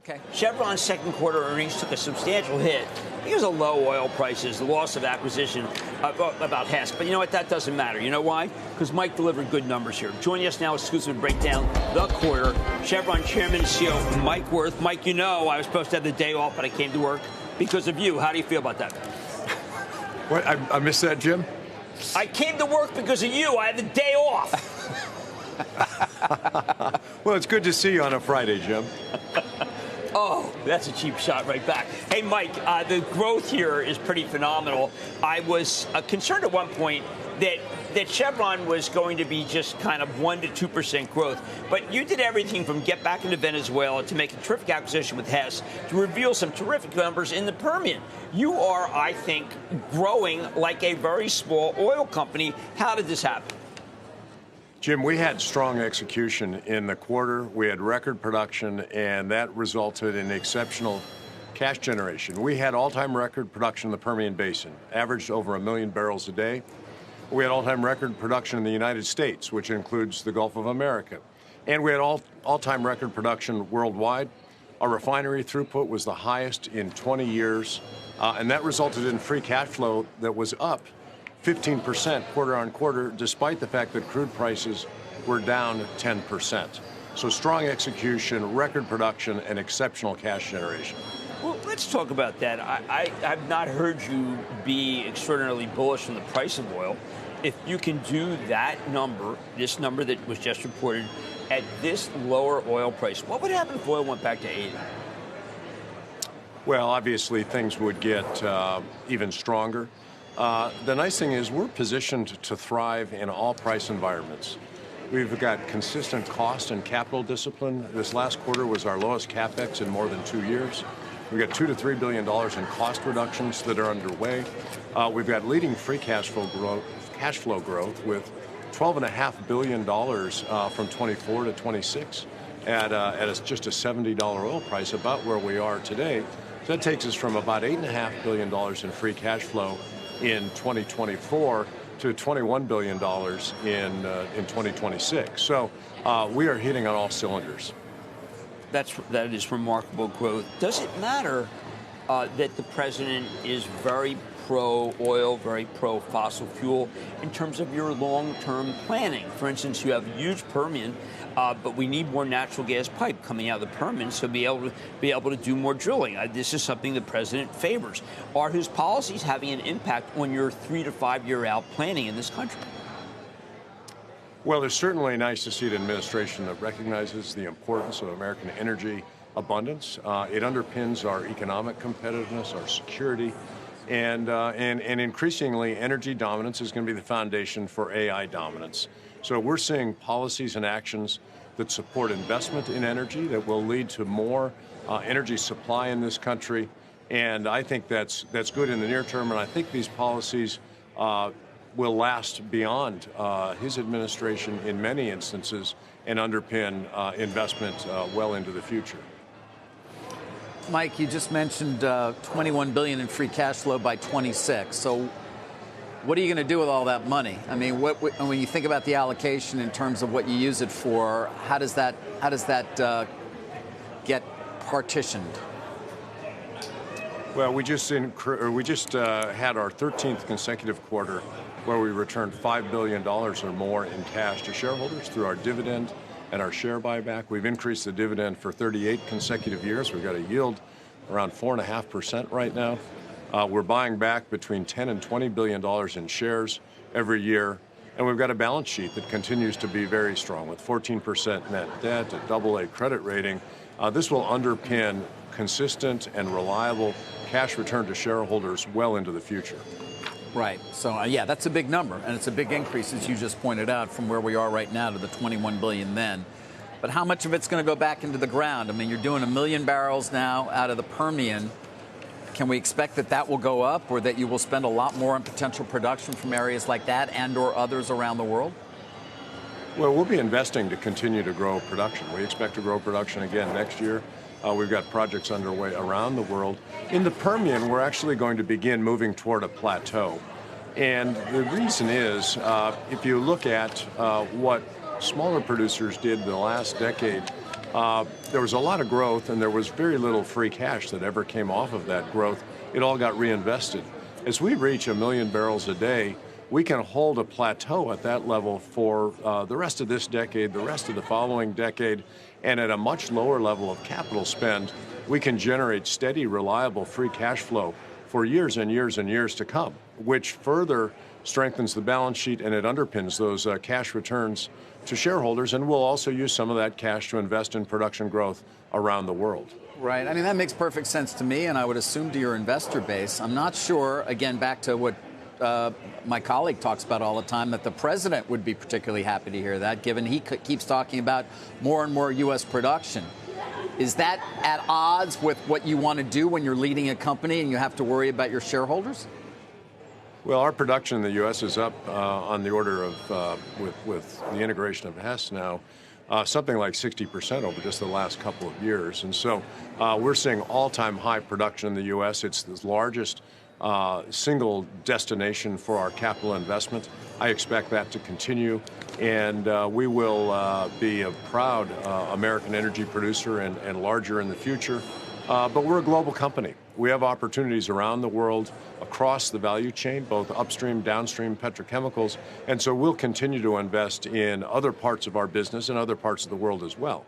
Okay. Chevron's second quarter earnings took a substantial hit because of low oil prices, the loss of acquisition about Hess. But you know what? That doesn't matter. You know why? Because Mike delivered good numbers here. Joining us now exclusively to break down the quarter, Chevron Chairman and CEO Mike Wirth. Mike, you know I was supposed to have the day off, but I came to work because of you. How do you feel about that? What? I missed that, Jim? I came to work because of you. I had the day off. Well, it's good to see you on a Friday, Jim. Oh, that's a cheap shot right back. Hey, Mike, the growth here is pretty phenomenal. I was concerned at one point that Chevron was going to be just kind of 1 to 2% growth. But you did everything from get back into Venezuela to make a terrific acquisition with Hess to reveal some terrific numbers in the Permian. You are, I think, growing like a very small oil company. How did this happen? Jim, we had strong execution in the quarter. We had record production, and that resulted in exceptional cash generation. We had all-time record production in the Permian Basin, averaged over 1 million barrels a day. We had all-time record production in the United States, which includes the Gulf of America. And we had all-time record production worldwide. Our refinery throughput was the highest in 20 years, and that resulted in free cash flow that was up 15% quarter on quarter, despite the fact that crude prices were down 10%. So strong execution, record production, and exceptional cash generation. Well, let's talk about that. I've not heard you be extraordinarily bullish on the price of oil. If you can do that number, this number that was just reported, at this lower oil price, what would happen if oil went back to 80? Well, obviously, things would get even stronger. The nice thing is we're positioned to thrive in all price environments. We've got consistent cost and capital discipline. This last quarter was our lowest CapEx in more than 2 years. We've got $2 to $3 billion in cost reductions that are underway. We've got leading free cash flow growth with $12.5 billion from 24 to 26 at just a $70 oil price, about where we are today. So that takes us from about $8.5 billion in free cash flow in 2024 to $21 billion in 2026. So we are hitting on all cylinders. That is remarkable growth. Does it matter that the president is very pro-oil, very pro-fossil fuel in terms of your long-term planning? For instance, you have a huge Permian, but we need more natural gas pipe coming out of the Permian to be able to do more drilling. This is something the president favors. Are his policies having an impact on your 3 to 5 year out planning in this country? Well, it's certainly nice to see an administration that recognizes the importance of American energy abundance. It underpins our economic competitiveness, our security, and increasingly energy dominance is going to be the foundation for AI dominance. So we're seeing policies and actions that support investment in energy that will lead to more energy supply in this country. And I think that's good in the near term. And I think these policies will last beyond his administration in many instances and underpin investment well into the future. Mike, you just mentioned $21 billion in free cash flow by 26. So what are you going to do with all that money? I mean, when you think about the allocation in terms of what you use it for, how does that get partitioned? Well, we just had our 13th consecutive quarter where we returned $5 billion or more in cash to shareholders through our dividend and our share buyback. We've increased the dividend for 38 consecutive years. We've got a yield around 4.5% right now. We're buying back between $10 and $20 billion in shares every year. And we've got a balance sheet that continues to be very strong with 14% net debt, a AA credit rating. This will underpin consistent and reliable cash return to shareholders well into the future. Right. So, yeah, that's a big number, and it's a big increase, as you just pointed out, from where we are right now to the $21 billion then. But how much of it's going to go back into the ground? I mean, you're doing 1 million barrels now out of the Permian. Can we expect that will go up, or that you will spend a lot more on potential production from areas like that and or others around the world? Well, we'll be investing to continue to grow production. We expect to grow production again next year. We've got projects underway around the world. In the Permian, we're actually going to begin moving toward a plateau. And the reason is, if you look at what smaller producers did the last decade, there was a lot of growth, and there was very little free cash that ever came off of that growth. It all got reinvested. As we reach 1 million barrels a day, we can hold a plateau at that level for the rest of this decade, the rest of the following decade, and at a much lower level of capital spend, we can generate steady, reliable free cash flow for years and years and years to come, which further strengthens the balance sheet, and it underpins those cash returns to shareholders, and we'll also use some of that cash to invest in production growth around the world. Right. I mean, that makes perfect sense to me, and I would assume to your investor base. I'm not sure, again, back to what my colleague talks about all the time, that the president would be particularly happy to hear that, given he keeps talking about more and more U.S. production. Is that at odds with what you want to do when you're leading a company and you have to worry about your shareholders? Well, our production in the U.S. is up on the order of, with the integration of Hess now, something like 60% over just the last couple of years. And so we're seeing all-time high production in the U.S. It's the largest single destination for our capital investment. I expect that to continue, and we will be a proud American energy producer and larger in the future. But we're a global company. We have opportunities around the world across the value chain, both upstream, downstream, petrochemicals, and so we'll continue to invest in other parts of our business and other parts of the world as well.